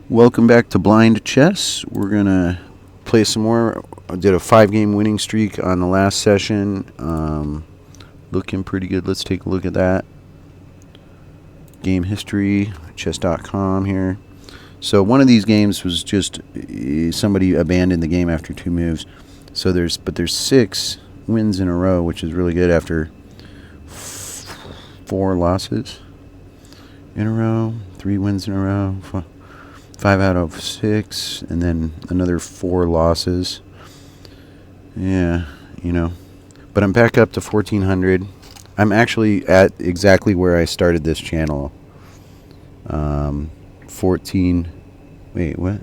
Welcome back to Blind Chess. We're going to play some more. I did a 5-game winning streak on the last session. Looking pretty good. Let's take a look at that. Game history, chess.com here. So one of these games was just somebody abandoned the game after 2 moves. So there's 6 wins in a row, which is really good after 4 losses in a row, 3 wins in a row, 5 out of 6, and then another 4 losses. Yeah, you know. But I'm back up to 1,400. I'm actually at exactly where I started this channel. 14. Wait, what?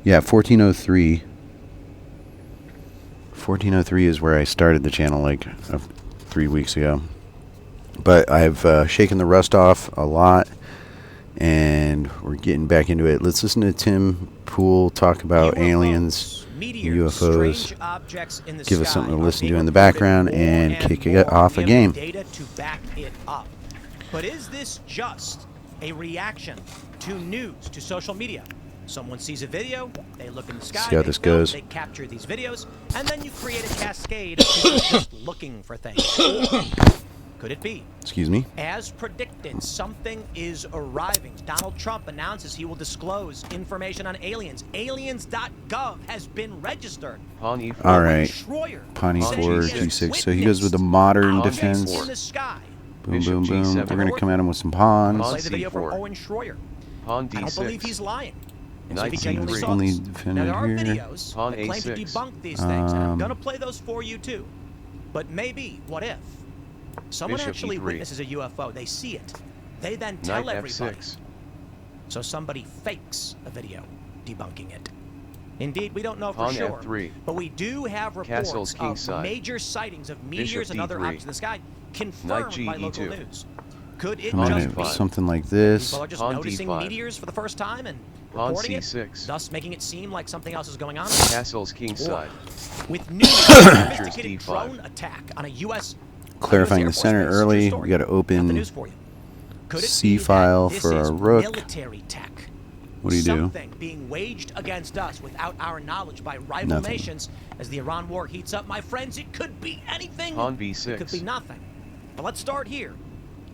Yeah, 1403. 1403 is where I started the channel, like 3 weeks ago. But I've shaken the rust off a lot, and we're getting back into it. Let's listen to Tim Pool talk about aliens, UFOs, give us something to listen to in the background, and kick it off a game. Data to back it up. But is this just a reaction to news, to social media? Someone sees a video, they look in the sky, see how this goes. They capture these videos, and then you create a cascade of people just looking for things. Could it be? Excuse me? As predicted, something is arriving. Donald Trump announces he will disclose information on aliens. Aliens.gov has been registered. All right. Pawnee 4, G6. So he goes with the modern defense. In the sky. Boom, boom, boom. We're going to come at him with some pawns. Play the video from Owen Schroyer. Pawn I don't D6. believe he's lying. And so Knight he genuinely C3. saw Only this. defended Now, there are here. videos Pawn that claim to A6. debunk these things, and I'm going to play those for you too. But maybe, what if? Someone Bishop actually E3. witnesses a UFO. They see it. They then tell Knight everybody. F6. So somebody fakes a video debunking it. Indeed, we don't know for Pawn sure. F3. But we do have Castles reports of kingside. major sightings of meteors and other D3. objects in the sky confirmed G by local E2. news. Could it Come at just it be with something like this. people are just Pawn noticing D5. meteors for the first time and Pawn reporting it, C6. thus making it seem like something else is going on? Castles kingside. With new sophisticated D5. drone attack on a U.S. Clarifying the US Air center Force base. early. True we got to story. Got the open news for you. Could it C be that file this for is a rook. military tech? What do you do? Something being waged against us without our knowledge by rival Nothing. nations. As the Iran war heats up, my friends, it could be anything. Pawn B6. It could be nothing. But let's start here.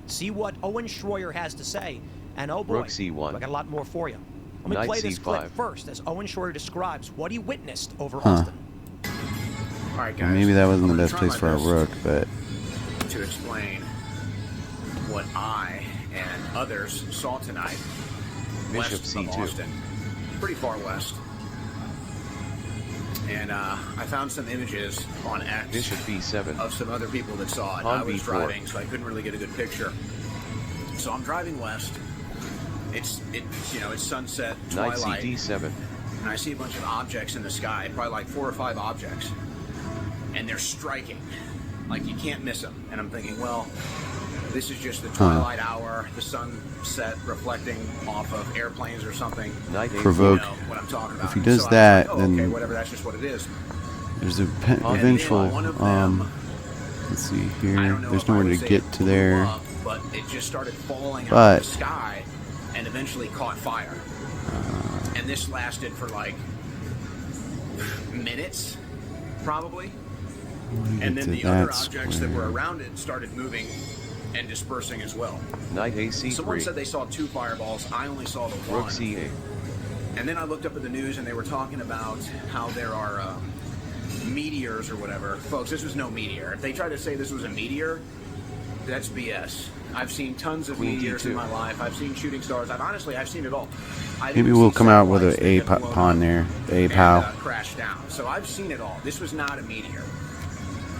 See what Owen Schroyer has to say. And oh boy, Rook C1. I got a lot more for you. Let me Knight play this C5. clip first as Owen Schroyer describes what he witnessed over Huh. Austin. All right, guys. Maybe that wasn't I'm the gonna best try place my for a best rook, but to explain what I and others saw tonight Bishop west of C2. Austin, pretty far west. And I found some images on X Bishop B7. of some other people that saw it. Pawn I was B4. driving, so I couldn't really get a good picture. So I'm driving west. It's sunset, Knight twilight, CD7. and I see a bunch of objects in the sky, probably like 4 or 5 objects, and they're striking, like you can't miss them. And I'm thinking, well, this is just the twilight hour, the sunset reflecting off of airplanes or something. Knight A4. Provoke. You know what I'm talking about. If he does So I was that, like, oh, then okay, whatever, that's just what it is. there's a And eventual. one of them, Let's see I here. don't know There's if I nowhere would to say get it to blew there. up, but it just started falling out But- of the sky and eventually caught fire. And this lasted for like minutes, probably. And then to the other that objects that were square. around it started moving and dispersing as well. Knight AC3. Someone said they saw 2 fireballs. I only saw the Rook one. C8. And then I looked up at the news and they were talking about how there are meteors or whatever. Folks, this was no meteor. If they try to say this was a meteor, that's BS. I've seen tons of Queen meteors in D2. my life. I've seen shooting stars. I've seen it all. I've Maybe even we'll seen come out with satellites a that get blown pawn up there. A and, pow. crash down. So I've seen it all. This was not a meteor.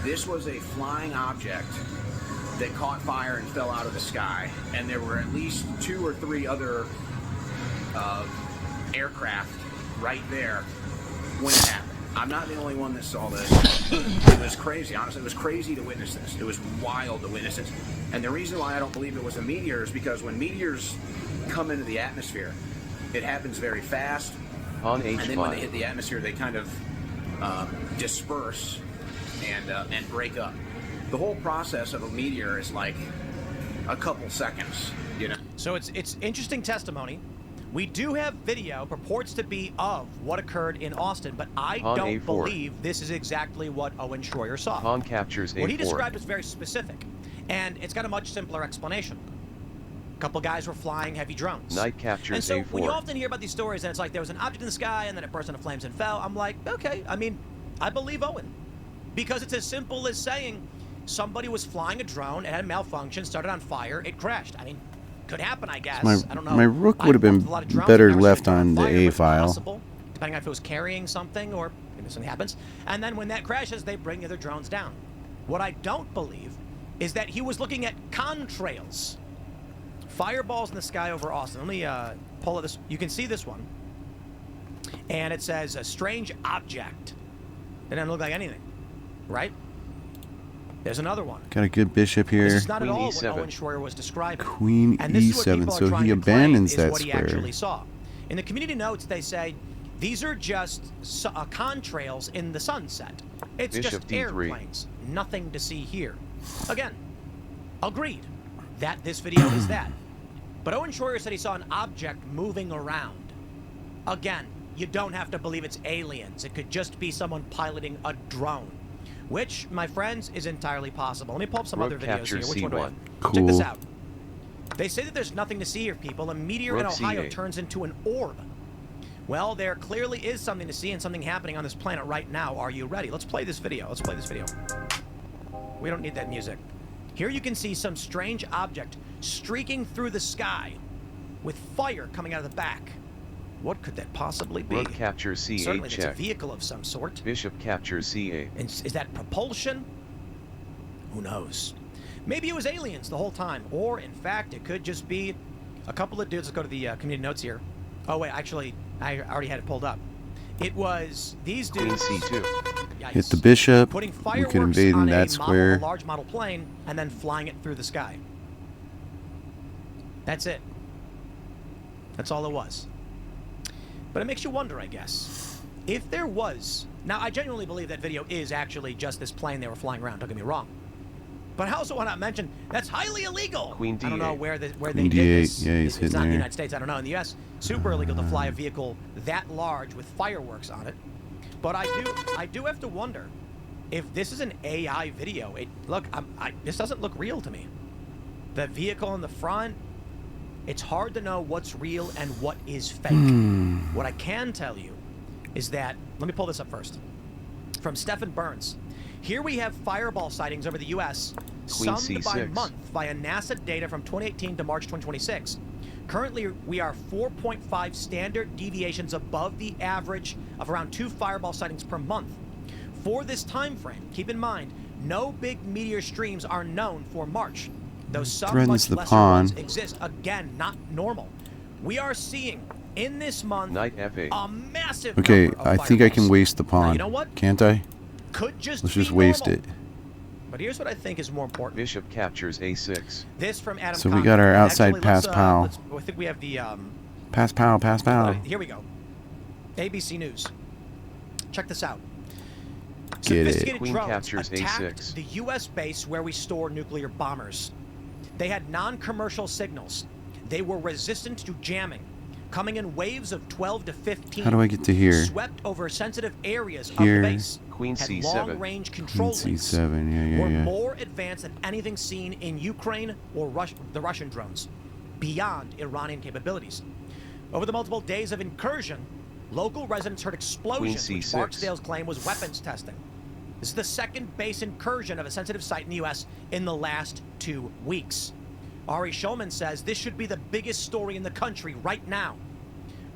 This was a flying object that caught fire and fell out of the sky. And there were at least 2 or 3 other aircraft right there when it happened. I'm not the only one that saw this. It was crazy. Honestly, it was crazy to witness this. It was wild to witness this. And the reason why I don't believe it was a meteor is because when meteors come into the atmosphere, it happens very fast. Pawn And then when they H5. hit the atmosphere, they kind of disperse and break up. The whole process of a meteor is like a couple seconds, you know. So it's interesting testimony. We do have video purports to be of what occurred in Austin, but I On don't A4. believe this is exactly what Owen Schroyer saw. Pawn captures What he A4. described was very specific, and it's got a much simpler explanation. A couple guys were flying heavy drones. Knight captures And so A4. when you often hear about these stories and it's like there was an object in the sky and then it burst into flames and fell, I'm like, okay, I mean, I believe Owen. Because it's as simple as saying somebody was flying a drone, it had a malfunction, started on fire, it crashed. I mean, could happen, I guess. I don't know. My rook would have I've been worked with a lot of drones, better I've never left seen it on the fire, A but file. possible, depending on if it was carrying something or maybe something happens. And then when that crashes, they bring the other drones down. What I don't believe is that he was looking at contrails. Fireballs in the sky over Austin. Let me pull it this. You can see this one. And it says a strange object. It doesn't look like anything, right? There's another one. Got a good bishop This here. is not Queen at all E7. what Owen Schroyer was describing. Queen And this is what E7, people are so trying he to claim abandons is that what he square. actually saw. In the community notes, they say these are just contrails in the sunset. It's Bishop just D3. airplanes. Nothing to see here. Again, agreed that this video is that. But Owen Schroyer said he saw an object moving around. Again, you don't have to believe it's aliens. It could just be someone piloting a drone. Which, my friends, is entirely possible. Let me pull up some Rook other videos here. captures Which one do I have? C1. Check this Cool. out. They say that there's nothing to see here, people. A meteor in Rook Ohio C8. turns into an orb. Well, there clearly is something to see and something happening on this planet right now. Are you ready? Let's play this video. Let's play this video. We don't need that music. Here you can see some strange object streaking through the sky with fire coming out of the back. What could that possibly be? Rook captures C8 Certainly it's a check. vehicle of some sort. Bishop captures C8. And is that propulsion? Who knows? Maybe it was aliens the whole time. Or, in fact, it could just be a couple of dudes. Let's go to the community notes here. Oh, wait, actually, I already had it pulled up. It was these Queen dudes. C2. Yikes. Hit the bishop. Putting We fireworks could invade on in a that square. a large model plane and then flying it through the sky. That's it. That's all it was. But it makes you wonder, I guess. If there was... Now, I genuinely believe that video is actually just this plane they were flying around. Don't get me wrong. But I also want to mention that's highly illegal. Queen I don't know D8. where they Queen did D8, this. yeah, he's It's hitting not in the there. United States. I don't know. In the U.S., super illegal to fly a vehicle that large with fireworks on it. But I do have to wonder if this is an AI video. This doesn't look real to me. The vehicle in the front. It's hard to know what's real and what is fake. What I can tell you is that, let me pull this up first. From Stephen Burns. Here we have fireball sightings over the U.S. Queen summed by C6. month via NASA data from 2018 to March 2026. Currently, we are 4.5 standard deviations above the average of around 2 fireball sightings per month. For this time frame, keep in mind, no big meteor streams are known for March, though some Threatens much the lesser pawn. ones exist. Again, not normal. We are seeing in this month Knight F8. a massive Okay, number of I think I can fireballs. waste the Now, pawn. you know what? Can't I? Could just Let's be just waste normal. it. But here's what I think is more important. Bishop captures A6. This from Adam. So we Conlon. got our outside Actually, pass pow. I think we have the. Pass pow, pass pow. Here we go. ABC News. Check this out. Get it. Sophisticated Queen drones captures attacked A6. the U.S. base where we store nuclear bombers. They had non-commercial signals. They were resistant to jamming, coming in waves of 12 to 15. How do I get to here? Swept over sensitive areas Here. of the base. Queen had C7. long-range control Queen links. C7, Were yeah. more advanced than anything seen in Ukraine or the Russian drones, beyond Iranian capabilities. Over the multiple days of incursion, local residents heard explosions, Queen which C6. Barksdale's claim was weapons testing. This is the second base incursion of a sensitive site in the U.S. in the last 2 weeks. Ari Shulman says this should be the biggest story in the country right now.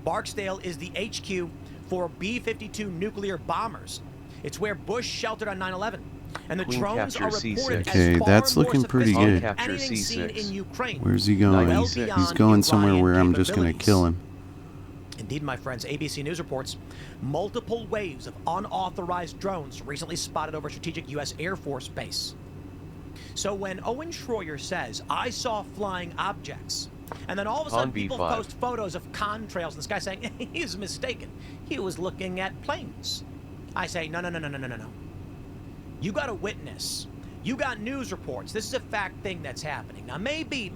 Barksdale is the HQ for B-52 nuclear bombers. It's where Bush sheltered on 9/11. And the Queen drones are captures reported C6. as Okay, far that's more looking pretty sophisticated good. than anything Capture seen C6. in Ukraine. Where's he going? Well He's beyond going somewhere Iranian where I'm just going to capabilities. kill him. Indeed, my friends, ABC News reports multiple waves of unauthorized drones recently spotted over strategic U.S. Air Force base. So when Owen Schroyer says, I saw flying objects, and then all of a sudden On people B5. post photos of contrails in the sky saying, he's mistaken. He was looking at planes. I say, no. You got a witness. You got news reports. This is a fact thing that's happening. Now, maybe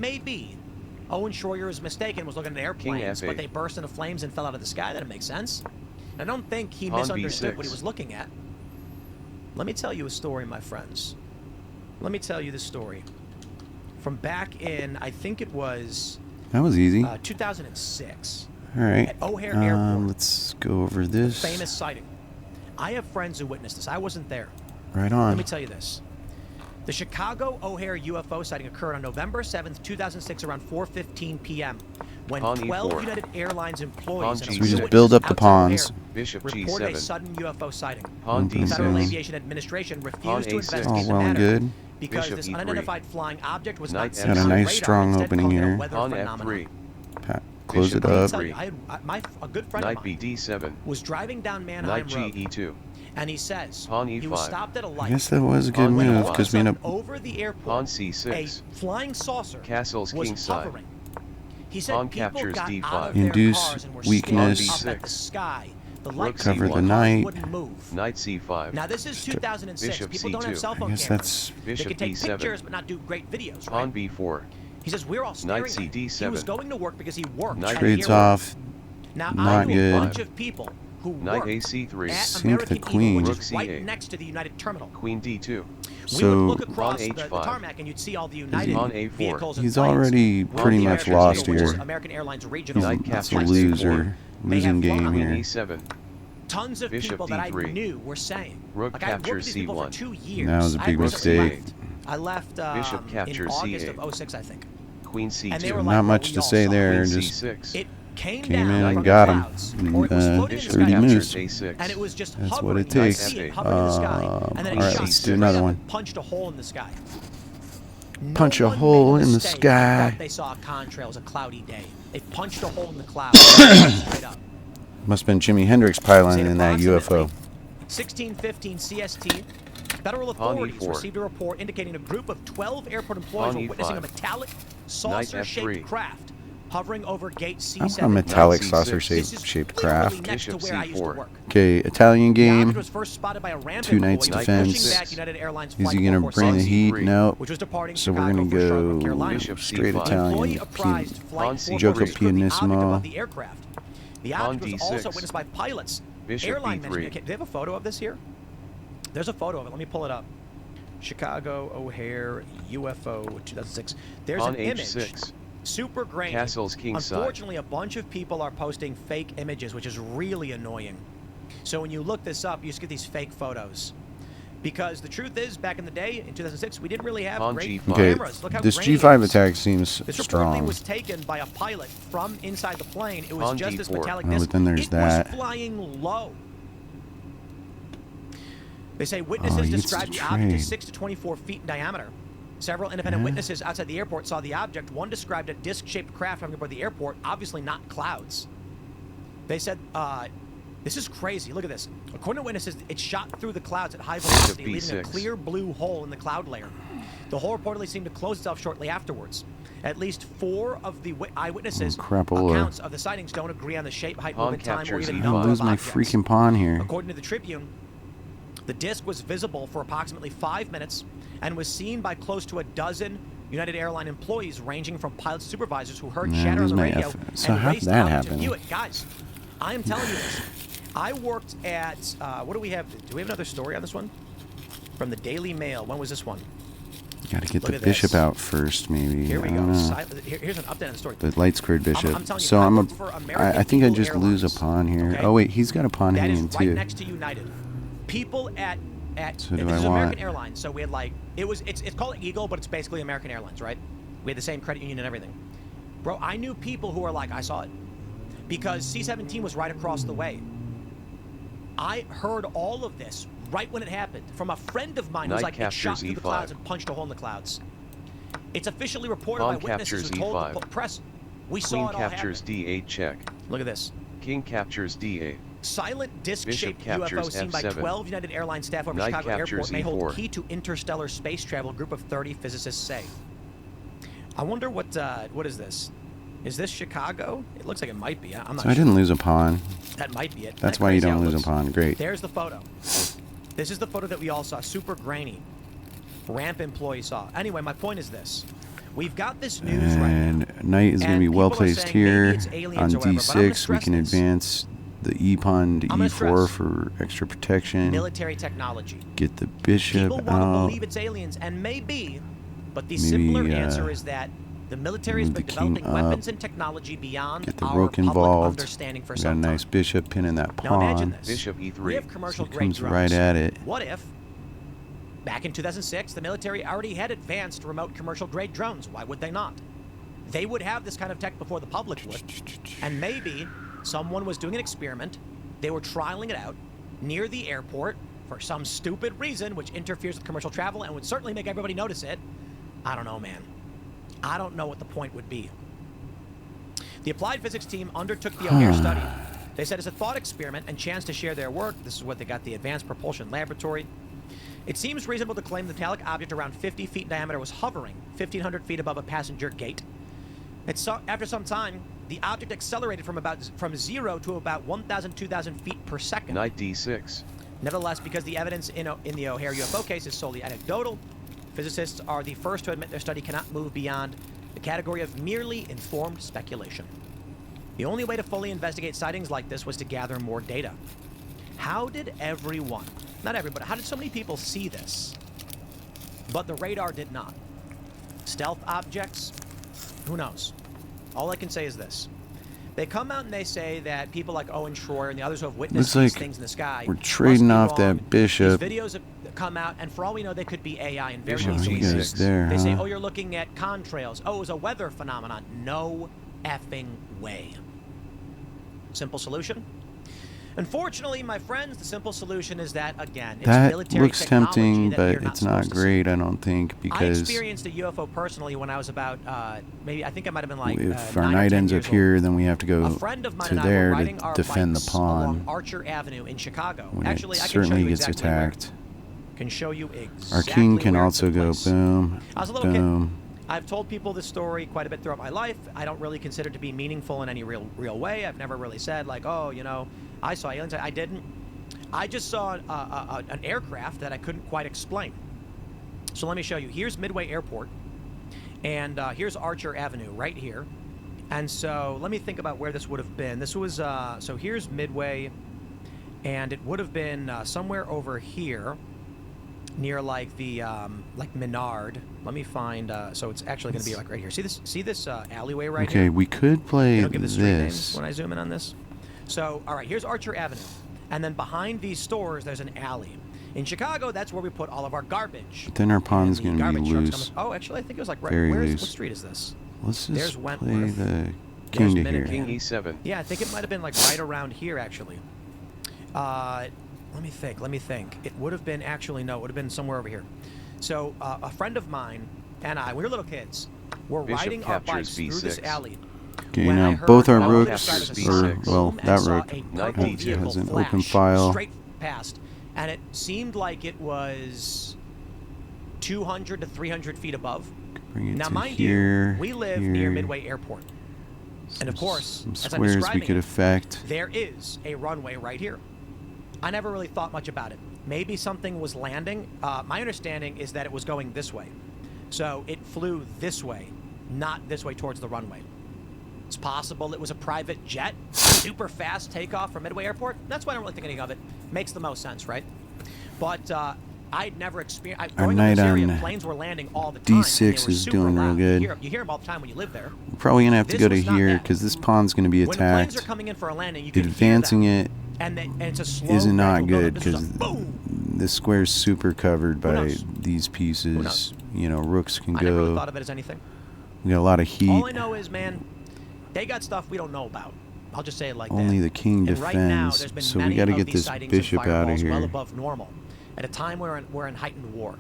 Owen Schroyer was mistaken, was looking at airplanes, F8. but they burst into flames and fell out of the sky. That makes sense. I don't think he Pawn misunderstood B6. what he was looking at. Let me tell you a story, my friends. Let me tell you the story. From back in, I think it was That was easy. 2006. All right. At O'Hare Airport. Let's go over this. Famous sighting. I have friends who witnessed this. I wasn't there. Right on. Let me tell you this. The Chicago O'Hare UFO sighting occurred on November 7th, 2006 around 4:15 p.m. when Pawn 12 E4. United Airlines employees Pawn and a G6. So we just witness build up the outside pawns. O'Hare Bishop reported a G7. sudden UFO sighting. Pawn Okay. The Federal D6. Aviation Administration Pawn refused to A6. investigate Oh, the well and matter good. because Bishop this E3. unidentified flying object was Knight not seen F6. on Got a nice radar, strong instead opening called a here. weather Pawn phenomenon. F3. Close Bishop it Let me up. tell you, a good friend Knight of mine BD7. was driving down Manheim Knight Road, GE2. and he says Pawn he was E5. stopped at a I light. guess that was a good Pawn When move all of a because we end sudden, up. over the airport, Pawn a C6. flying saucer Castles was kingside. hovering. He said Pawn people captures got D5. out of their Induce cars and were weakness. staring up at Pawn the B6. sky. The Rook lights Cover C1. the knight. wouldn't move. Knight C5. Now this is 2006. Bishop People don't have C2. cell I phone guess cameras. that's They Bishop can take D7. pictures but not do great videos, Pawn right? B4. He says we're all staring. Knight at it. CD7. He was going to work because he worked. Knight at Trades the airport. off. Now not I knew good. a bunch of people who Knight worked AC3. at Sink the American queen. Eagle, Rook which is right C8. next to the United Terminal. Queen D2. We would So look across Pawn the H5. tarmac and you'd see all the United Pawn A4. vehicles and He's planes. already Well, pretty the much American lost Eagle, which is here. American Airlines regional Knight flight That's a captures loser. May Losing have game flown. Queen here. E7. Tons of Bishop people that I D3. knew were saying. Rook Like I worked with captures these people for C1. 2 years. That was a I big recently mistake. left. I left Bishop in captures August C8. of 06, I think. Queen And they were C2. like, Not much well, we to all say saw there. it. Queen Just C6. It came came down in from and the got him. clouds, And, or it was floating in the Bishop sky. 30 captures moves. A6. And it was just That's hovering. what it You could takes. see it hovering in the sky. And then it Alright, shot let's do straight another up one. and punched a hole in the sky. Punch a No one hole made a in the mistake and sky. thought they saw a contrail. It was a cloudy day. They punched a hole in the clouds straight up. Must have been Jimi Hendrix piloting Say in that approximately UFO. 16:15 CST. Federal Pawn authorities E4. received a report indicating a group of 12 airport employees Pawn were witnessing a E5. metallic F3. saucer-shaped craft hovering over gate How C7. about a metallic C6. saucer This is shaped literally craft? next to Bishop where I used to C4. work. Okay, Italian The object game. was first spotted by a ramp 2 knights employee defense. pushing back United Airlines Is flight he gonna 446, bring the heat? C3. No. which was departing So we're Chicago gonna for Charlotte, North go Carolina. Bishop straight C5. The employee Italian. apprised Pawn Flight C3. 446 Gioco of the object pianissimo. above the aircraft. The Pawn object was D6. also witnessed by pilots. Bishop Airline B3. management. Do they have a photo of this here? There's a photo of it. Let me pull it up. Chicago O'Hare UFO 2006. There's Pawn an image. H6. Super grainy. Castles kingside. Unfortunately, a bunch of people are posting fake images, which is really annoying. So when you look this up, you just get these fake photos. Because the truth is, back in the day, in 2006, we didn't really have Pawn great G5. Okay, cameras. Look how this grainy it G5 is. attack seems This reportedly strong. was taken by a pilot from inside the plane. It was Pawn just this D4. metallic Oh, disc. but then there's it that. was flying low. They say Oh, witnesses he gets described to the object as trade. 6 to 24 feet in diameter. Several independent Yeah. witnesses outside the airport saw the object. One described a disc-shaped craft hovering aboard the airport, obviously not clouds. They said, this is crazy. Look at this. According to witnesses, it shot through the clouds at high velocity, leaving a B6. clear blue hole in the cloud layer. The hole reportedly seemed to close itself shortly afterwards. At least 4 of the eyewitnesses' Oh, crapola. accounts of the sightings don't agree on the shape, height, Pawn movement, time, or captures even E5. number Lose of my objects. freaking pawn here. According to the Tribune, the disc was visible for approximately 5 minutes and was seen by close to a dozen United Airline employees, ranging from pilots to supervisors, who heard Man, chatter on there's the my radio F. So and how did raced that out happen? to view it. Guys, I am telling you this. I worked at, what do we have? Do we have another story on this one? From the Daily Mail. When was this one? Got to get Look the at bishop this. out first, maybe. Here we I go. don't know. Here's an update on the story. The light squared bishop. I'm telling you, So I I'm worked for American I think I Eagle just lose a Airlines, pawn here. okay? Oh wait, he's got a pawn That is hanging right too. next to United. People at So do this I is want- American Airlines, so we had like it's called Eagle, but it's basically American Airlines, right? We had the same credit union and everything. Bro, I knew people who were like, I saw it. Because C-17 was right across the way. I heard all of this right when it happened from a friend of mine who's Knight like, it shot captures through the E5. clouds and punched a hole in the clouds. It's officially reported Pawn by witnesses who captures told E5. the press. We Queen saw it all captures happen. D8 check. Look at this. King captures D8. Silent disc-shaped Bishop UFO captures seen by F7. 12 United Airlines staff over Knight Chicago Airport captures may hold E4. key to interstellar space travel, group of 30 physicists say. I wonder what is this? Is this Chicago? It looks like it might be. I'm not So I sure. didn't lose a pawn. That might be it. That's Isn't that why you crazy how don't it lose a looks? pawn. Great. There's the photo. This is the photo that we all saw. Super grainy. Ramp employee saw. Anyway, my point is this. We've got this news And right now. knight is going to And be well people are placed saying here. maybe it's aliens On or whatever, but I'm gonna d6, we stress can this. advance the e pawn to I'm gonna e4 stress. for extra protection. Military technology. Get the bishop People want to out. believe it's aliens, and maybe, but the Maybe, simpler answer is that the military has move been the king developing weapons up. and technology beyond Get the our rook public involved. understanding for We got a some nice time. bishop pinning that Now imagine pawn. this. Bishop We e3. have So commercial he grade comes drones. right at it. What if, back in 2006, the military already had advanced remote commercial grade drones? Why would they not? They would have this kind of tech before the public would. And maybe someone was doing an experiment. They were trialing it out near the airport for some stupid reason, which interferes with commercial travel and would certainly make everybody notice it. I don't know, man. I don't know what the point would be. The applied physics team undertook the O'Hare study. They said it's a thought experiment and chance to share their work. This is what they got the Advanced Propulsion Laboratory. It seems reasonable to claim the metallic object around 50 feet in diameter was hovering 1,500 feet above a passenger gate. After some time, the object accelerated from 0 to about 1,000, 2,000 feet per second. Knight d6. Nevertheless, because the evidence in the O'Hare UFO case is solely anecdotal, physicists are the first to admit their study cannot move beyond the category of merely informed speculation. The only way to fully investigate sightings like this was to gather more data. How did everyone, not everybody, how did so many people see this? But the radar did not. Stealth objects? Who knows? All I can say is this. They come out and they say that people like Owen Schroyer and the others who have witnessed Looks these like things in the sky we're trading must off be wrong. that bishop. These videos have come out, and for all we know, they could be AI and very Bishop easily. he goes d6. there, They say, huh? oh, you're looking at contrails. Oh, it was a weather phenomenon. No effing way. Simple solution? Unfortunately, my friends, the simple solution is that, again, it's That military looks technology tempting, that but we're not it's not supposed to see. great, I don't think, I because experienced a UFO personally when I was about, maybe, I think I might have been like if 9 our or night 10 ends up years old. here, then we have to A go friend of mine to and I were there riding to our defend the bikes along pawn Archer Avenue in Chicago. when Actually, it I can show certainly you gets exactly where. attacked. Can show you exactly Our king can where it also took go place. boom, I was a little kid. boom. I've told people this story quite a bit throughout my life. I don't really consider it to be meaningful in any real way. I've never really said like, oh, you know, I saw aliens. I didn't. I just saw an aircraft that I couldn't quite explain. So let me show you. Here's Midway Airport, and here's Archer Avenue right here. And so let me think about where this would have been. This was so here's Midway, and it would have been somewhere over here, near like the like Menard. Let me find. So it's actually going to be like right here. See this alleyway right here? Okay, we could play They don't give the street names this. when I zoom in on this. So, all right, here's Archer Avenue. And then behind these stores, there's an alley. In Chicago, that's where we put all of our garbage. But then our pawn's And the going to be garbage trucks loose. come- Oh, actually, I think it was like right. Very What loose. street is this? Let's There's just play Wentworth. the king to Minuteman. here. King e7. Yeah, I think it might have been like right around here, actually. Let me think. It would have been, actually, no, it would have been somewhere over here. So, a friend of mine and I, we were little kids, were Bishop riding our captures bikes through this B6. alley. Okay, When I now heard both our on the other rooks, side of the or, sign, well, boom, that and saw rook a Knight purple D2 vehicle has an flash open file. straight past, and it seemed like it was 200 to 300 feet above. Bring it Now, to mind here, you, we live here. near Midway Airport, and of course, Some as I'm squares we describing could it, affect. there is a runway right here. I never really thought much about it. Maybe something was landing. My understanding is that it was going this way. So it flew this way, not this way towards the runway. It's possible it was a private jet, super fast takeoff from Midway Airport. That's why I don't really think anything of it. Makes the most sense, right? But I'd never experienced. Our Growing up in this knight area, on planes were landing all the time. and they D6 were is super doing real loud. good. You hear them all the time when you live there. We're probably going to have to This go to was not here that. because this pawn's going to be When the planes are attacked. coming in for a landing, you can Advancing hear it them, and it's a slow. is not gradual good buildup. This because is a boom. the square's super covered by knows? these knows? pieces. You know, rooks can I never really go. thought of it as anything. We got a lot of heat. All I know is, man, they got stuff we don't know about. I'll just say it like Only that. the king And right now, defends. there's been So we many got to of get these this sightings bishop of out of fireballs well here. above normal, at a time where we're in heightened war.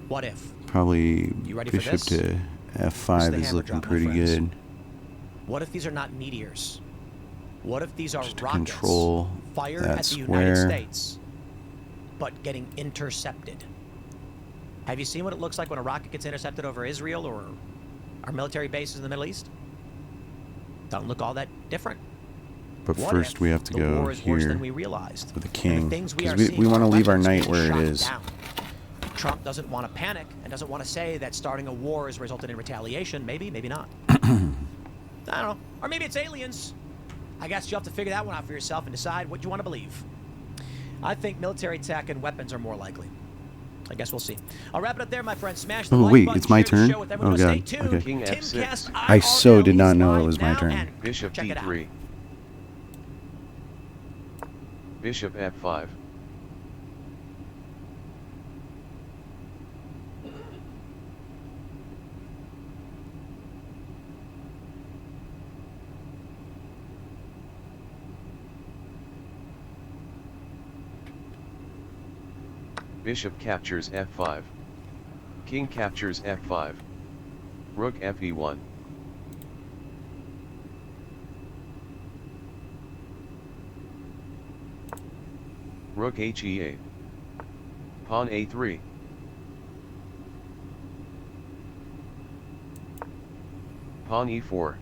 What if? Probably You ready for bishop this? to This f5 the is hammer looking drop, my pretty friends. good. What if these are not meteors? What if these are Just to rockets control fired that at the United square. States, but getting intercepted? Have you seen what it looks like when a rocket gets intercepted over Israel or our military bases in the Middle East? Don't look all that different. But What first if we have to the go war is worse here than we realized? with the And king. the things we Because are we seeing want to are leave our weapons knight being where it shot is. down. Trump doesn't want to panic and doesn't want to say that starting a war has resulted in retaliation. Maybe, maybe not. I don't know. Or maybe it's aliens. I guess you'll have to figure that one out for yourself and decide what you want to believe. I think military tech and weapons are more likely. I guess we'll see. I'll wrap it up there, my friend. Smash the like wait, button, it's my share the turn? show with everyone. Oh, Stay God. tuned. Okay. King Timcast F6. I so did not IRL know it is was my live turn. now, and Bishop check it out. D3. Bishop F5. Bishop captures F5. King captures F5. Rook Fe1. Rook HE8. Pawn A3. Pawn E4.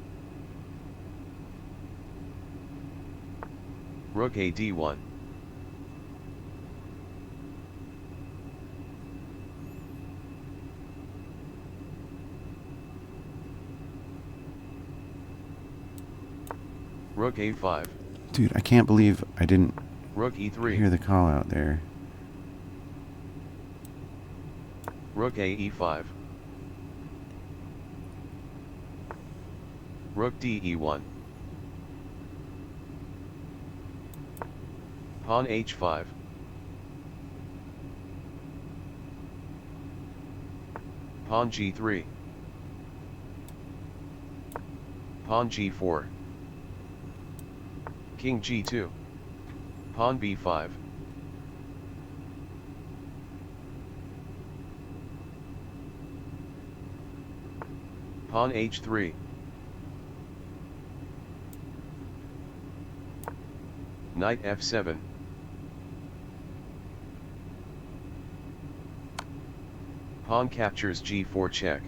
Rook AD1. Rook A5. Dude, I can't believe I didn't Rook E3. hear the call out there. Rook AE5. Rook DE1. Pawn H5. Pawn G3. Pawn G4. King G2. Pawn B5. Pawn H3. Knight F7. Pawn captures G4 check.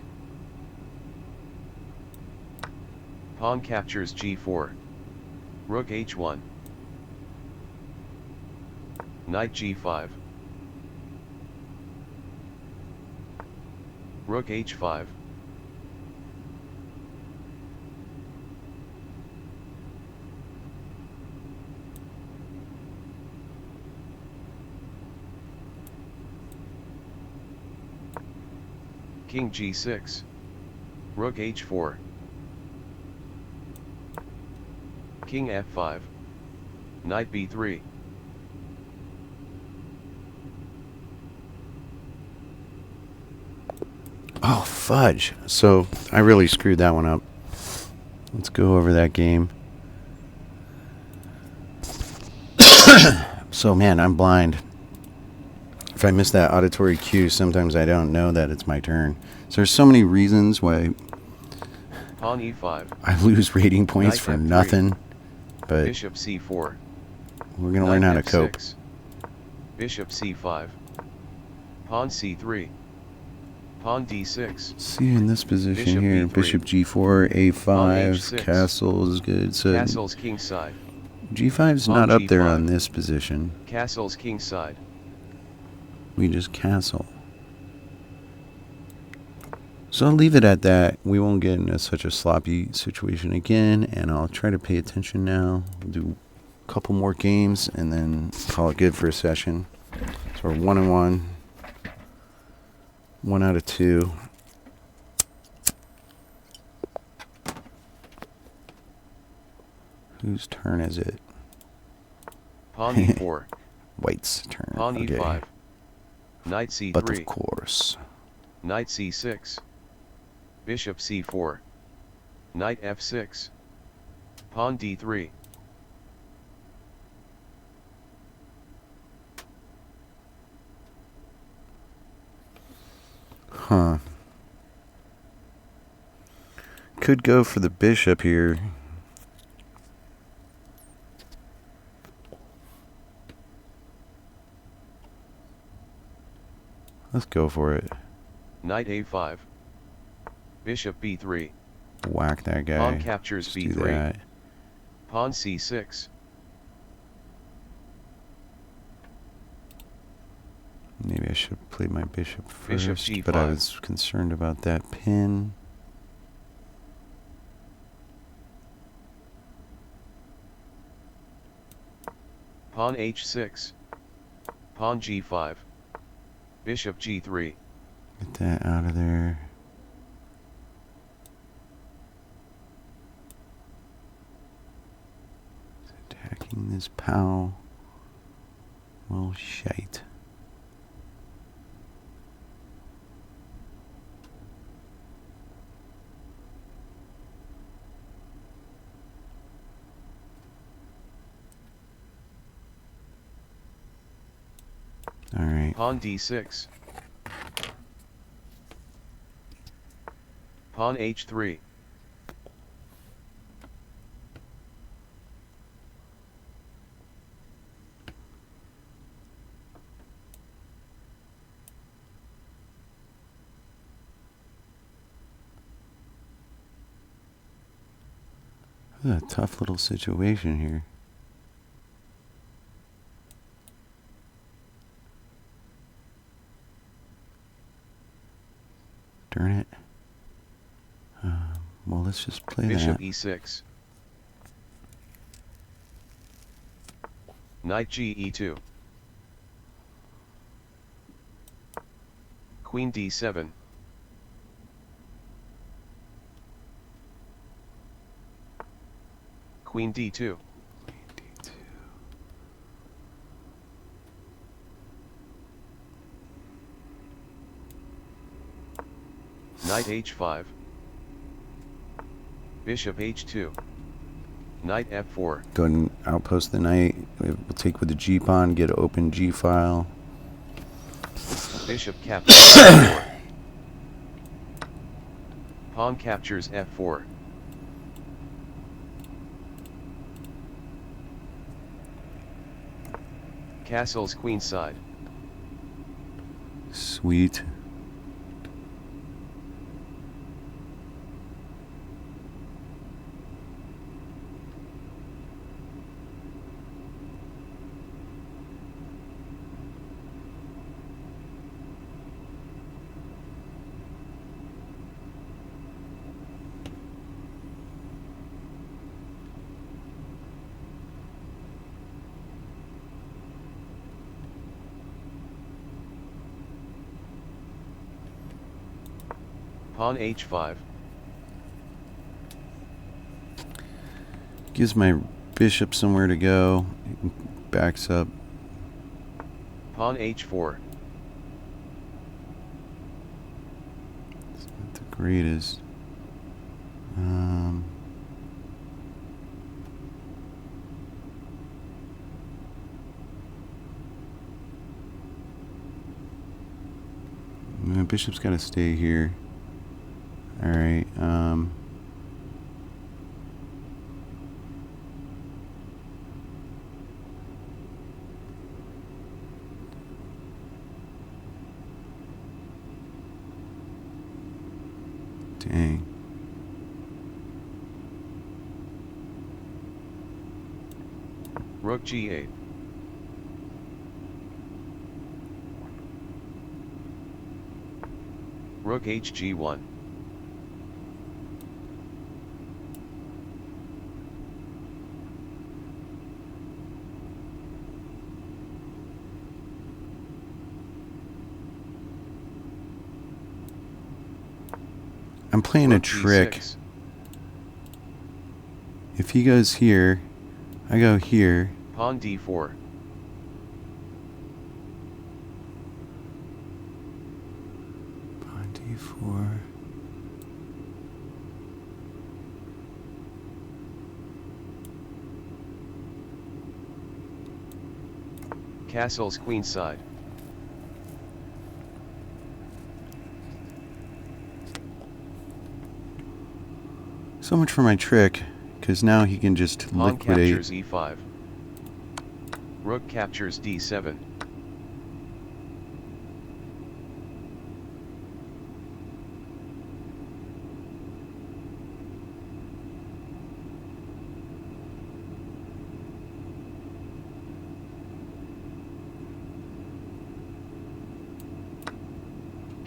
Pawn captures G4. Rook H1. Knight G5. Rook H5. King G6. Rook H4. King F5. Knight B3. Oh, fudge. So, I really screwed that one up. Let's go over that game. So, man, I'm blind. If I miss that auditory cue, sometimes I don't know that it's my turn. So there's so many reasons why Pawn E5. I lose rating points Knight for F3. nothing. But Bishop C4. we're going to learn how to cope. F6. Bishop C5. Pawn C3. Pawn D6. See, in this position Bishop here, B3. Bishop G4, A5, H6. castle is good. So Castles kingside. G5's Pawn not up there G5. on this position. Castles kingside. We just castle. So I'll leave it at that. We won't get into such a sloppy situation again, and I'll try to pay attention now. We'll do a couple more games and then call it good for a session. So we're 1-1. 1 out of 2. Whose turn is it? Pawn E4. White's turn. Pawn Okay. E5. Knight C3. But of course. Knight C6. Bishop C4. Knight F6. Pawn D3. Huh. Could go for the bishop here. Let's go for it. Knight A5. Bishop B3. Whack that guy. Pawn captures Let's do B3. that. Pawn C6. Maybe I should play my bishop Bishop first, G5. but I was concerned about that pin. Pawn H6. Pawn G5. Bishop G3. Get that out of there. Attacking this POW. Well, shite. All right. Pawn D6. Pawn H3. This is a tough little situation here. Darn it. Well, let's just play Bishop that. E6. Knight Ge2. Queen D7. Queen D2. Knight H5. Bishop H2. Knight F4. Go ahead and outpost the knight. We'll take with the G pawn, get an open G file. Bishop captures F4. Pawn captures F4. Castles queenside. Sweet. Pawn H5. Gives my bishop somewhere to go. Backs up. Pawn H4. It's not the greatest. My bishop's got to stay here. All right. Dang. Rook G8. Rook HG1. I'm playing a Rook trick. D6. If he goes here, I go here. Pawn D4. Pawn D4. Castles queenside. So much for my trick, because now he can just Pawn liquidate. captures E5. Rook captures D7.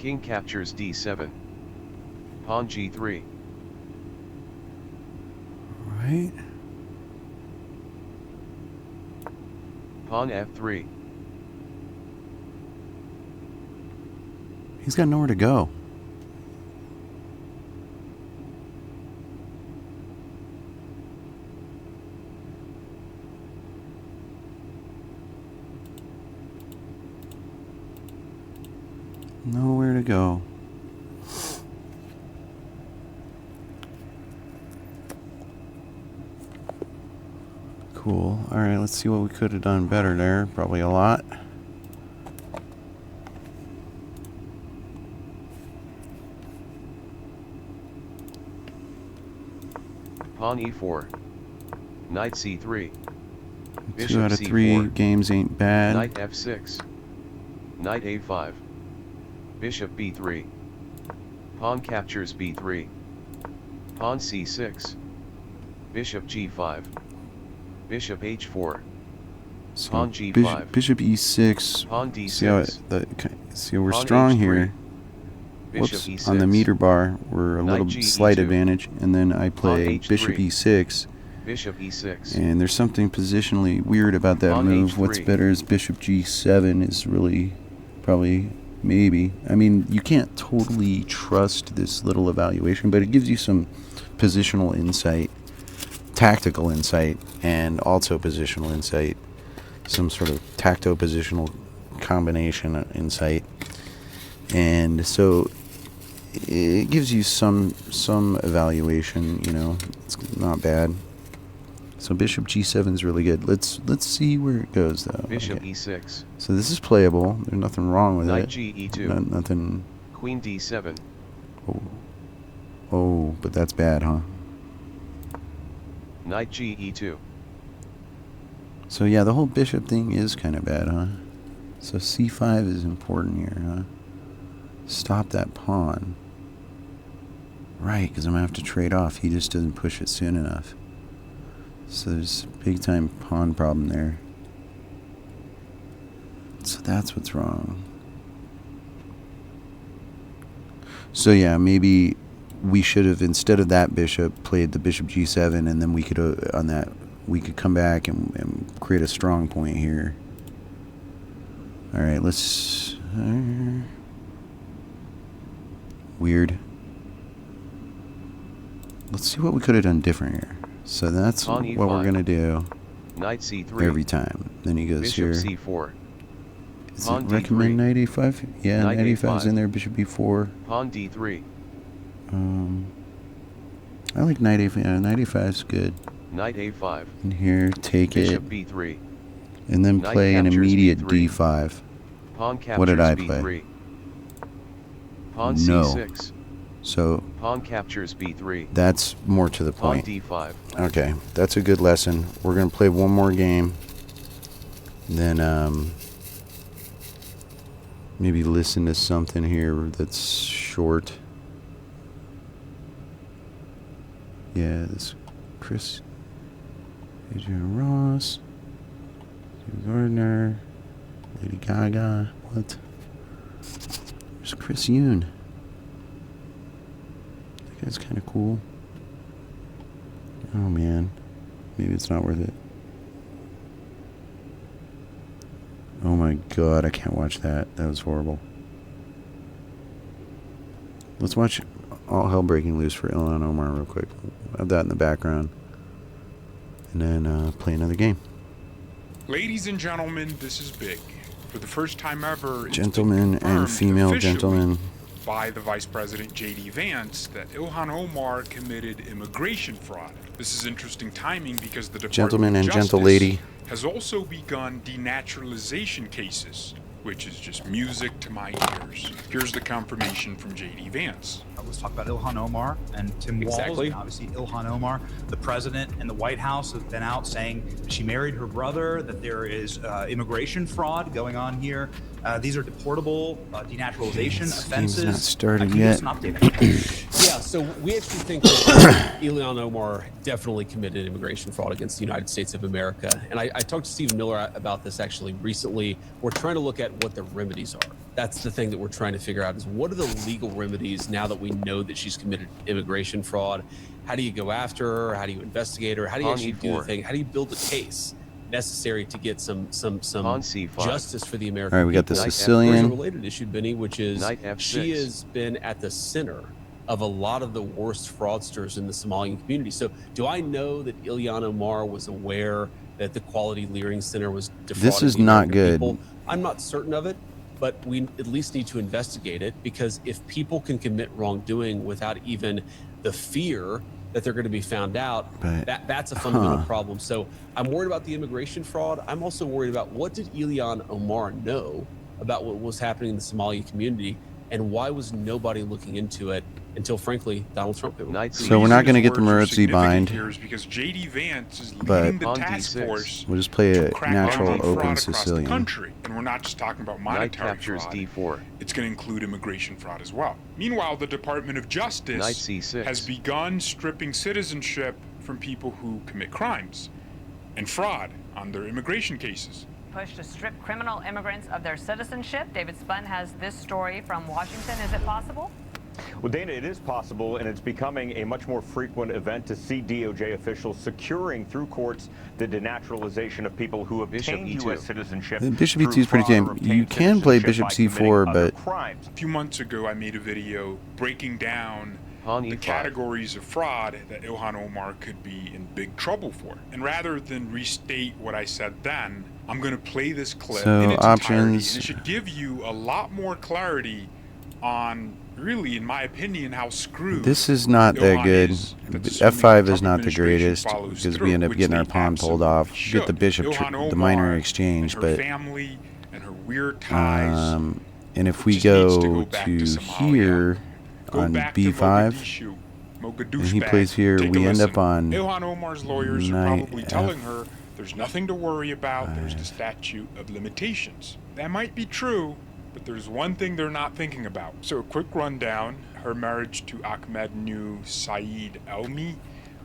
King captures D7. Pawn G3. Right. Pawn F3. He's got nowhere to go. Nowhere to go. Cool. All right, let's see what we could have done better there. Probably a lot. Pawn E4. Knight C3. 2 out of 3 C4. games ain't bad. Knight F6. Knight A5. Bishop B3. Pawn captures B3. Pawn C6. Bishop G5. Bishop H4. So Pawn G5. Bishop E6. Pawn D6. See how we're Pawn strong H3. here. Bishop Whoops, E6. on the meter bar, we're a Knight little G slight E2. advantage, and then I play H3. Bishop E6, Bishop E6. and there's something positionally weird about that Pawn move. H3. What's better is Bishop G7 is really probably maybe. I mean, you can't totally trust this little evaluation, but it gives you some positional insight, tactical insight, and also positional insight, some sort of tacto-positional combination insight. And so it gives you some evaluation, you know. It's not bad. So Bishop G7 is really good. Let's see where it goes though. Bishop Okay. E6. So this is playable. There's nothing wrong with Knight it. G E2. Nothing. Queen D7. Oh, but that's bad, huh? Knight G E2. So yeah, the whole bishop thing is kind of bad, huh? So C5 is important here, huh? Stop that pawn. Right, because I'm going to have to trade off. He just doesn't push it soon enough. So there's a big time pawn problem there. So that's what's wrong. So yeah, maybe we should have, instead of that bishop, played the bishop G7, and then we could, on that, we could come back and create a strong point here. Alright, let's... weird. Let's see what we could have done different here. So that's Pawn what E5. we're going to do Knight C3. every time. Then he goes Bishop here. C4. Does Pawn it D3. recommend knight A5? Yeah, Knight knight A5 is A5. in there. Bishop B4. Pawn D3. I like knight A5. Yeah, knight A5 is good. Knight A5. And here, take Bishop it. B3. And then Knight play an captures immediate B3. D5. Pawn captures What did I B3. play? Pawn No. C6. So Pawn captures B3. that's more to the Pawn point. D5. Okay, that's a good lesson. We're going to play one more game. Then maybe listen to something here that's short. Yeah, this Chris, Adrian Ross, Steve Gardner, Lady Gaga. What? There's Chris Yoon. That guy's kind of cool. Oh man, maybe it's not worth it. Oh my god, I can't watch that. That was horrible. Let's watch All Hell Breaking Loose for Ilhan Omar real quick. Have that in the background. And then play another game. Ladies and gentlemen, this is big. For the first time ever, it's been Gentlemen and confirmed female officially gentlemen. by the Vice President J.D. Vance that Ilhan Omar committed immigration fraud. This is interesting timing because the Department Gentleman of and gentle Justice lady. has also begun denaturalization cases, which is just music to my ears. Here's the confirmation from J.D. Vance. Let's talk about Ilhan Omar and Tim Walz. Exactly. And obviously, Ilhan Omar, the president and the White House have been out saying she married her brother, that there is immigration fraud going on here. These are deportable denaturalization This offenses. game's not started Can you yet. give us an update? Yeah, so we actually think that Ilhan Omar definitely committed immigration fraud against the United States of America. And I talked to Stephen Miller about this actually recently. We're trying to look at what the remedies are. That's the thing that we're trying to figure out is what are the legal remedies now that we know that she's committed immigration fraud? How do you go after her? How do you investigate her? How do you actually do the thing? How do you build a case necessary to get some justice for the American All right, we got the people? Sicilian. There's a related issue, Benny, which is she has been at the center of a lot of the worst fraudsters in the Somalian community. So do I know that Ilhan Omar was aware that the Quality Leering Center was defrauding This is the not American good. people? I'm not certain of it, but we at least need to investigate it, because if people can commit wrongdoing without even the fear that they're going to be found out, that's a fundamental problem. So I'm worried about the immigration fraud. I'm also worried about what did Ilhan Omar know about what was happening in the Somali community, and why was nobody looking into it until, frankly, Donald Trump came along. So we're not going to get the Maritzi bind, because JD Vance is but leading the task force we'll just play a crack natural down on fraud open across the Sicilian. country. And we're not just talking about monetary fraud. D4. It's going to include immigration fraud as well. Meanwhile, the Department of Justice has begun stripping citizenship from people who commit crimes and fraud on their immigration cases. Push to strip criminal immigrants of their citizenship. David Spun has this story from Washington. Is it possible? Well, Dana, it is possible, and it's becoming a much more frequent event to see DOJ officials securing through courts the denaturalization of people who obtain U.S. citizenship. Bishop E2 is pretty tame. You can play Bishop C4, but A few months ago, I made a video breaking down the categories of fraud that Ilhan Omar could be in big trouble for. And rather than restate what I said then, I'm going to play this clip in its entirety, and it should give you a lot more clarity on, really, in my opinion, how screwed this is not that Ilhan good. is. F5 is not the greatest because we end up getting our pawn pulled off. Get the bishop, the minor exchange, but family and her weird ties. and if we go to here on B5 and he plays here, we end up on Ilhan Omar's lawyers are probably F. telling her there's nothing to worry about. There's the statute of limitations. That might be true, but there's one thing they're not thinking about. So a quick rundown: her marriage to Ahmed New Saeed Elmi,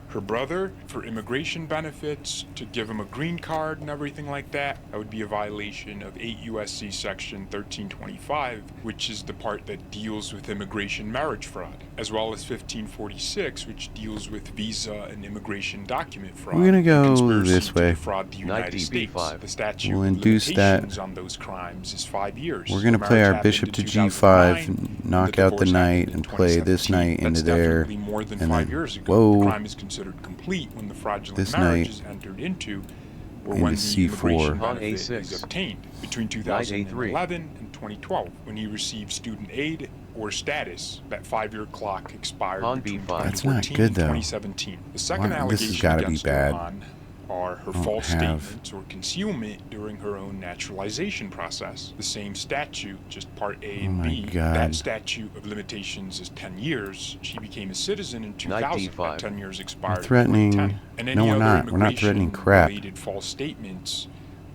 her brother, for immigration benefits, to give him a green card and everything like that. That would be a violation of 8 U.S.C. section 1325, which is the part that deals with immigration marriage fraud, as well as 1546, which deals with visa and immigration document fraud. We're gonna go Conspiracy this to way. defraud the United States. The statute We'll of induce limitations that. on those crimes is 5 years. We're gonna The play marriage our happened bishop in to 2009, G5, knock out the divorce knight, happened in and play this 2017. knight into That's there, definitely more than and 5 then years ago. The whoa, crime is considered complete when the fraudulent this marriage knight is entered into, or into when the C4. immigration Pawn benefit A6. is obtained between Knight 2011 and 2012, when he received student aid or status. That 5-year clock expired Pawn between B5. That's not 2014 good, and though. 2017. The second This has allegation gotta be against bad. Ilhan are her don't false have- statements or concealment during her own naturalization process. The same statute, just Part A Oh and my B. God. That statute of limitations is 10 years. She became a citizen in 2000. D5. That 10 years expired in threatening- 2010. And no, any we're other not. We're not threatening crap. immigration-related false statements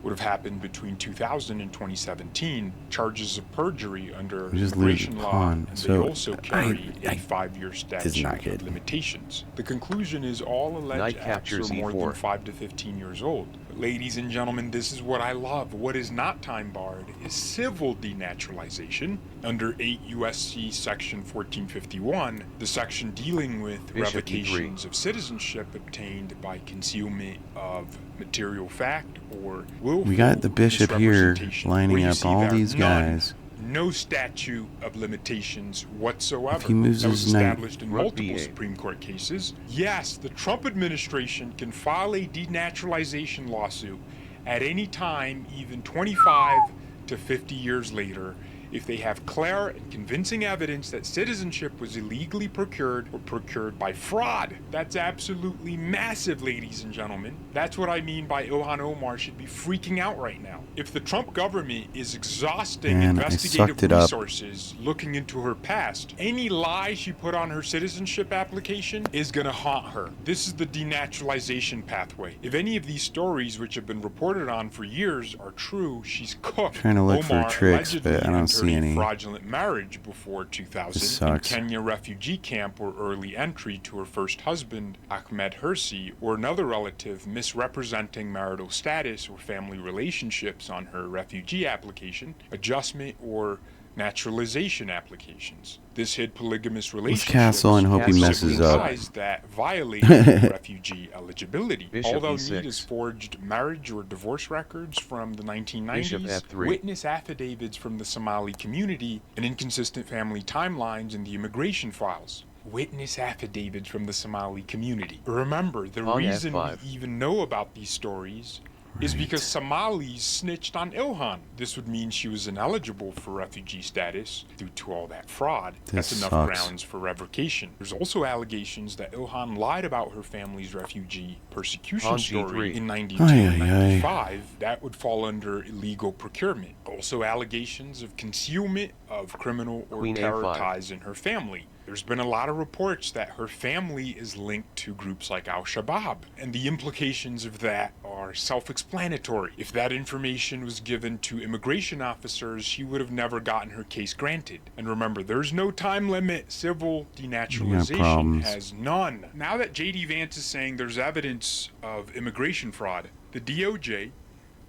would have happened between 2000 and 2017. Charges of perjury under We just lose immigration the law, pawn. and So, they also carry I- a 5-year not statute good. of limitations. The conclusion is all alleged Knight acts captures are more E4. than 5 to 15 years old. But ladies and gentlemen, this is what I love. What is not time barred is civil denaturalization under 8 U.S.C. section 1451, the section dealing with Bishop E3. revocations of citizenship obtained by concealment of material fact or willful We got the bishop here misrepresentation. lining What do you up see all there? these None. guys. No statute of limitations whatsoever. If he moves that was his knight- established in Rook multiple B8. Supreme Court cases. Yes, the Trump administration can file a denaturalization lawsuit at any time, even 25 to 50 years later, if they have clear and convincing evidence that citizenship was illegally procured or procured by fraud. That's absolutely massive, ladies and gentlemen. That's what I mean by Ilhan Omar should be freaking out right now. If the Trump government is exhausting Man, I investigative sucked it up. resources looking into her past, any lie she put on her citizenship application is gonna haunt her. This is the denaturalization pathway. If any of these stories, which have been reported on for years, are true, she's cooked. Trying to look for Omar tricks, but allegedly I don't entered see a any. fraudulent marriage before 2000 This in sucks. Kenya refugee camp or early entry to her first husband, Ahmed Hersi, or another relative misrepresenting marital status or family relationships on her refugee application, adjustment or naturalization applications. This hid polygamous relationships Castle and hope he messes up. ties that violated refugee eligibility. Bishop Although E6. Need has forged marriage or divorce records from the 1990s, Bishop F3. witness affidavits from the Somali community, and inconsistent family timelines in the immigration files. Witness affidavits from the Somali community. Remember, the On reason F5. we even know about these stories is because Somalis snitched on Ilhan. This would mean she was ineligible for refugee status due to all that fraud. This That's enough sucks. grounds for revocation. There's also allegations that Ilhan lied about her family's refugee persecution On story G3. in 92 Ay, and ay, ay. 95. That would fall under illegal procurement. Also allegations of concealment of criminal or Queen terror A5. ties in her family. There's been a lot of reports that her family is linked to groups like Al-Shabaab, and the implications of that are self-explanatory. If that information was given to immigration officers, she would have never gotten her case granted. And remember, there's no time limit. Civil denaturalization problems. has none. Now that J.D. Vance is saying there's evidence of immigration fraud, the DOJ,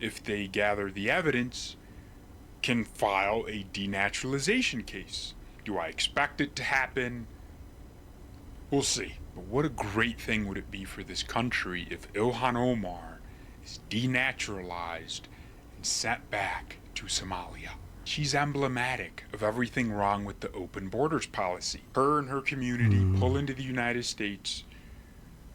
if they gather the evidence, can file a denaturalization case. Do I expect it to happen? We'll see. But what a great thing would it be for this country if Ilhan Omar is denaturalized and sent back to Somalia. She's emblematic of everything wrong with the open borders policy. Her and her community pull into the United States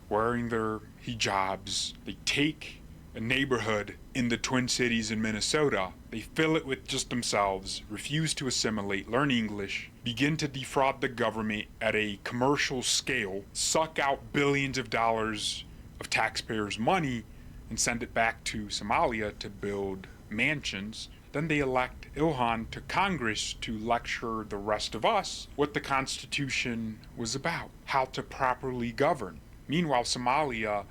wearing their hijabs. They take a neighborhood in the Twin Cities in Minnesota. They fill it with just themselves, refuse to assimilate, learn English, begin to defraud the government at a commercial scale, suck out billions of dollars of taxpayers' money, and send it back to Somalia to build mansions. Then they elect Ilhan to Congress to lecture the rest of us what the Constitution was about, how to properly govern. Meanwhile, Somalia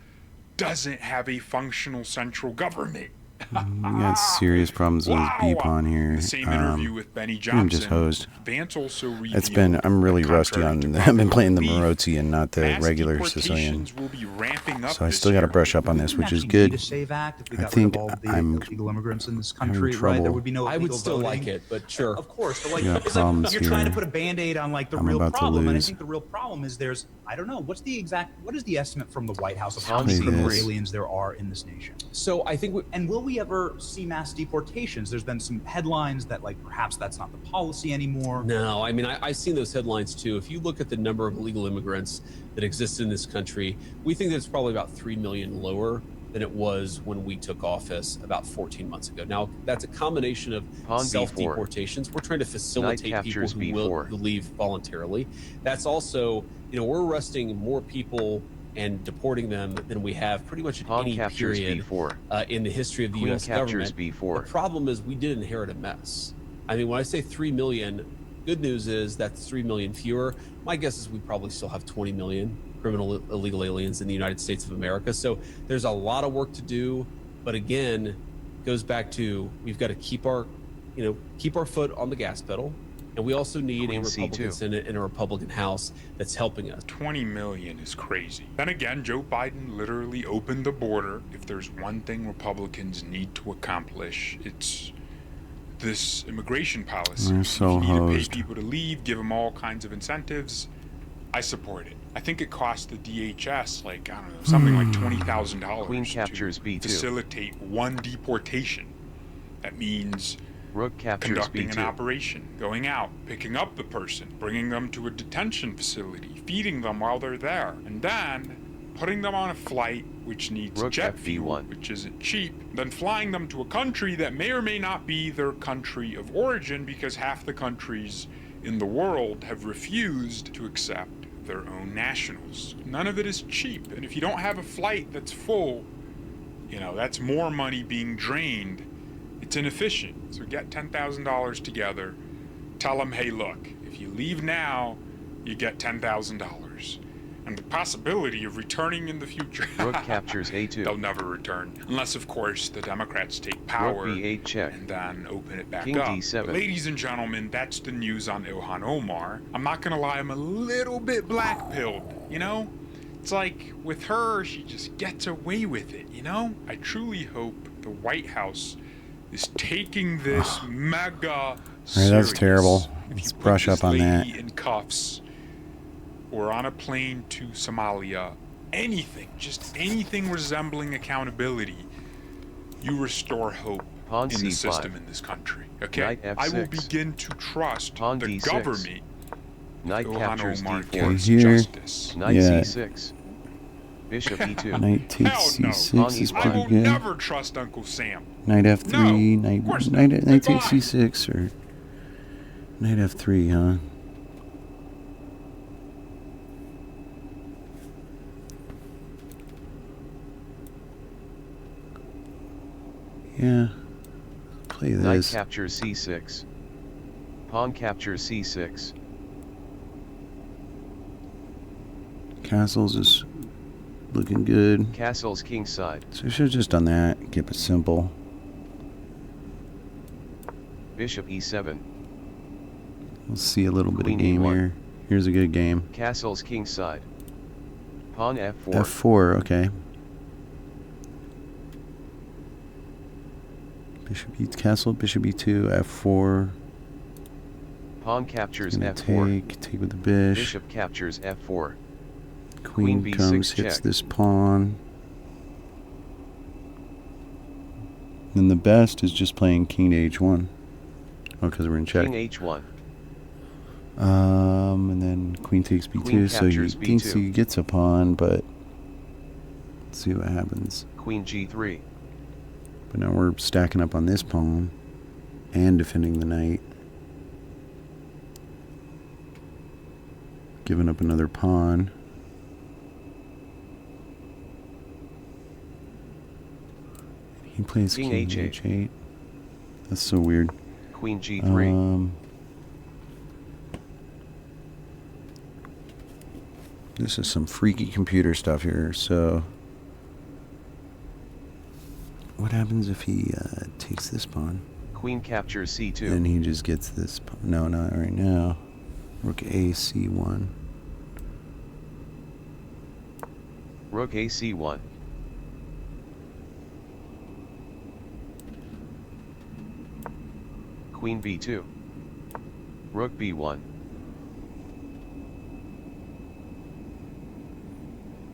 doesn't have a functional central government. We got serious problems with beep on here. The same interview with Benny I'm Johnson. just hosed. Vance also revealed, It's been, I'm really rusty on, contrary to I've been playing the popular belief, Marozi and not the mass regular Sicilian. deportations will be ramping up So I this still got to year. brush up on this, which is Actually need good. a SAVE Act if we I got think rid of all the I'm illegal immigrants in this having country, right? trouble. There would be no I would illegal still like voting. it, but sure. Of course, but like, We got it's like problems you're trying to here. put a Band-Aid on like the I'm real about to problem, and I lose. think the real problem is there's, I don't know, what is the estimate from the White House of how I'll many say criminal this. aliens there are in this nation? So I think And will we ever see mass deportations? There's been some headlines that like perhaps that's not the policy anymore. no, I mean, I've seen those headlines too. If you look at the number of illegal immigrants that exist in this country, we think that it's probably about 3 million lower than it was when we took office about 14 months ago. Now, that's a combination of Pawn B4. self-deportations. We're trying to facilitate people captures who leave voluntarily. That's also, we're arresting more people and deporting them than we have pretty much at Pawn any captures period B4. in the history of the Queen U.S. captures government. B4. The problem is we did inherit a mess. I mean, when I say 3 million, good news is that's 3 million fewer. My guess is we probably still have 20 million criminal illegal aliens in the United States of America. So there's a lot of work to do. But again, it goes back to we've got to keep our foot on the gas pedal. And we also need Queen a Republican C2. Senate and a Republican House that's helping us. 20 million is crazy. Then again, Joe Biden literally opened the border. If there's one thing Republicans need to accomplish, it's this immigration policy. We're If so you need to hosed. pay people to leave, give them all kinds of incentives, I support it. I think it costs the DHS something like $20,000 Queen captures to B2. facilitate one deportation. That means Rook captures conducting an B2. operation, going out, picking up the person, bringing them to a detention facility, feeding them while they're there, and then putting them on a flight which needs Rook jet FB1. fuel, which isn't cheap, then flying them to a country that may or may not be their country of origin because half the countries in the world have refused to accept their own nationals. None of it is cheap, and if you don't have a flight that's full, that's more money being drained. It's inefficient. So get $10,000 together. Tell them, hey, look, if you leave now, you get $10,000. And the possibility of returning in the future. Rook captures A2. They'll never return. Unless, of course, the Democrats take power Rook B8 check. and then open it back King up. D7. Ladies and gentlemen, that's the news on Ilhan Omar. I'm not going to lie, I'm a little bit black-pilled, It's like, with her, she just gets away with it, I truly hope the White House is taking this mega Alright, that's terrible. If Let's you put brush this up on that. lady in cuffs, or on a plane to Somalia, anything, just anything resembling accountability, you restore hope Pawn in the C5. system in this country. Okay? Knight I will F6. begin to trust Pawn the D6. government. Knight Ilhan captures Omar D4. gets Here. justice. Knight Yeah. C6. Bishop E2. Knight takes Hell no. C6 is I pretty will good. never trust Uncle Sam. Knight F3, No, knight, of course knight, not. knight takes Goodbye. C6 or knight F3, huh? Yeah. Play Knight this. captures C6. Pawn captures C6. Castles is looking good. Castles kingside. So we should have just done that. Keep it simple. Bishop E7. Let's see a little bit Queen of game E1. here. Here's a good game. Castles kingside. Pawn F4. F4, okay. Bishop E castle, bishop E2, F4. Pawn captures Gonna F4. take with the bishop. Bishop captures F4. Queen B6 comes, hits check. this pawn. Then the best is just playing king to H1. Oh, because we're in check. King H1. And then queen takes B2, Queen so he captures thinks B2. he gets a pawn, but let's see what happens. Queen G3. But now we're stacking up on this pawn and defending the knight. Giving up another pawn. He plays King king H8. H8. That's so weird. Queen G3. This is some freaky computer stuff here. So, what happens if he takes this pawn? Queen captures C2. And he just gets this pawn. No, not right now. Rook A, C1. Rook A C1. Queen B2. Rook B1.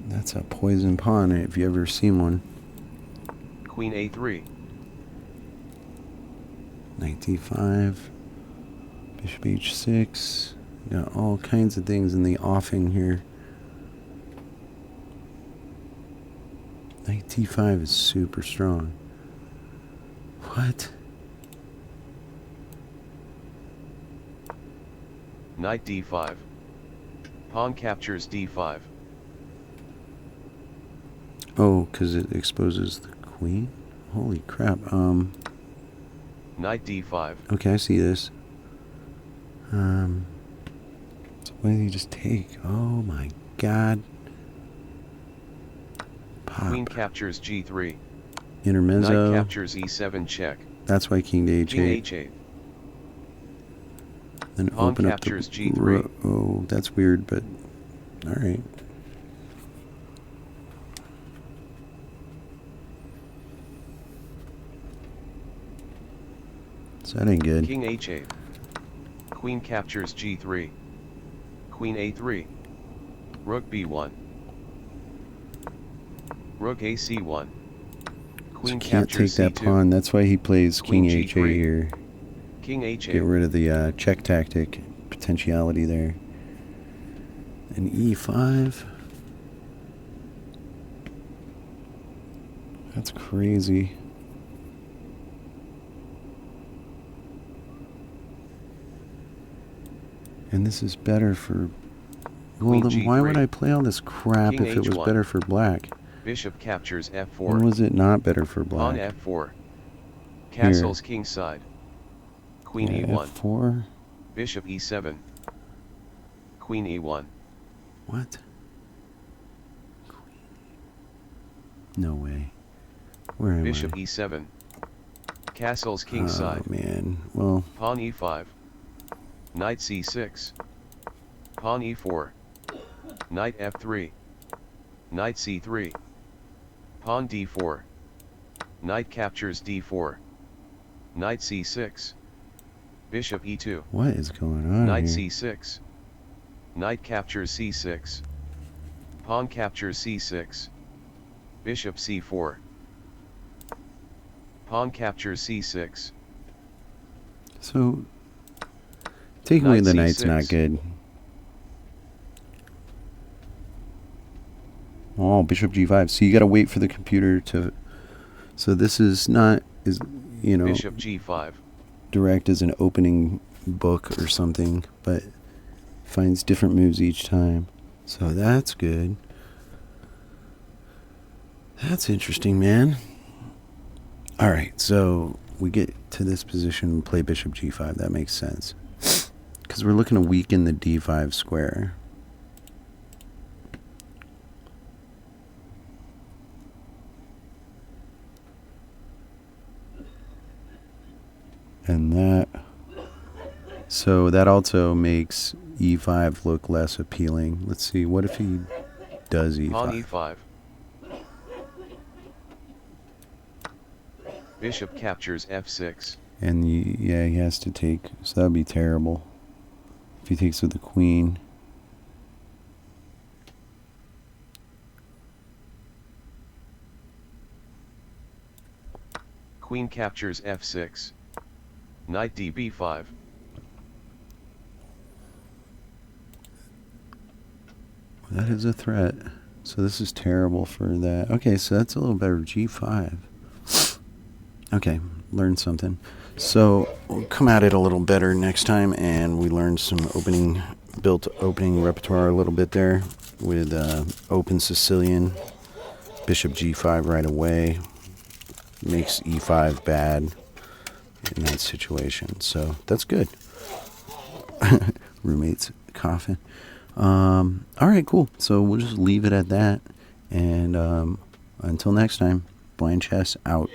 That's a poison pawn if you ever seen one. Queen A3. Knight D5. Bishop H6. Got all kinds of things in the offing here. Knight T5 is super strong. What? Knight D5. Pawn captures D5. Oh, because it exposes the queen? Holy crap. Knight D5. Okay, I see this. So what did he just take? Oh my god. Pop. Queen captures G3. Intermezzo. Knight captures E7 check. That's why king to H8. King H8. Then Pawn open up the captures G3. Oh, that's weird, but alright. So that ain't good. King H8. Queen captures G3. Queen A3. Rook B1. Rook A C1. Queen So can't take captures that C2. pawn. That's why he plays Queen king H8 G3. here. King Get H8. rid of the check tactic potentiality there. And E5. That's crazy. And this is better for... Well, Queen then why would G3. I play all this crap King if it was H1. better for black? Bishop captures When F4. was it not better for Pawn black? F4. Castles kingside. Queen Yeah, E1. F4? Bishop E7. Queen E1. What? No way. Where am Bishop I? E7. Castles Oh, kingside. man. Well, Pawn E5. Knight C6. Pawn E4. Knight F3. Knight C3. Pawn D4. Knight captures D4. Knight c6. Bishop e2. What is going on Knight here? c6. Knight captures c6. Pawn captures c6. Bishop c4. Pawn captures c6. So, taking away Knight the knight's c6. not good. Oh, bishop g5. So you got to wait for the computer to. So this is not Bishop g5. direct as an opening book or something, but finds different moves each time. So that's good. That's interesting, man. All right, so we get to this position and play bishop g5. That makes sense. Because we're looking to weaken the d5 square. And that, so that also makes e5 look less appealing. Let's see, what if he does e5? Pawn e5. Bishop captures f6. And yeah, he has to take, so that would be terrible if he takes with the queen. Queen captures f6. Knight db5. That is a threat. So this is terrible for that. Okay, so that's a little better. G5. Okay, learned something. So we'll come at it a little better next time, and we learned some built opening repertoire a little bit there with open Sicilian, bishop G5 right away. Makes E5 bad in that situation. So that's good. Roommate's coughing. All right, cool. So we'll just leave it at that. And until next time, Blind Chess out.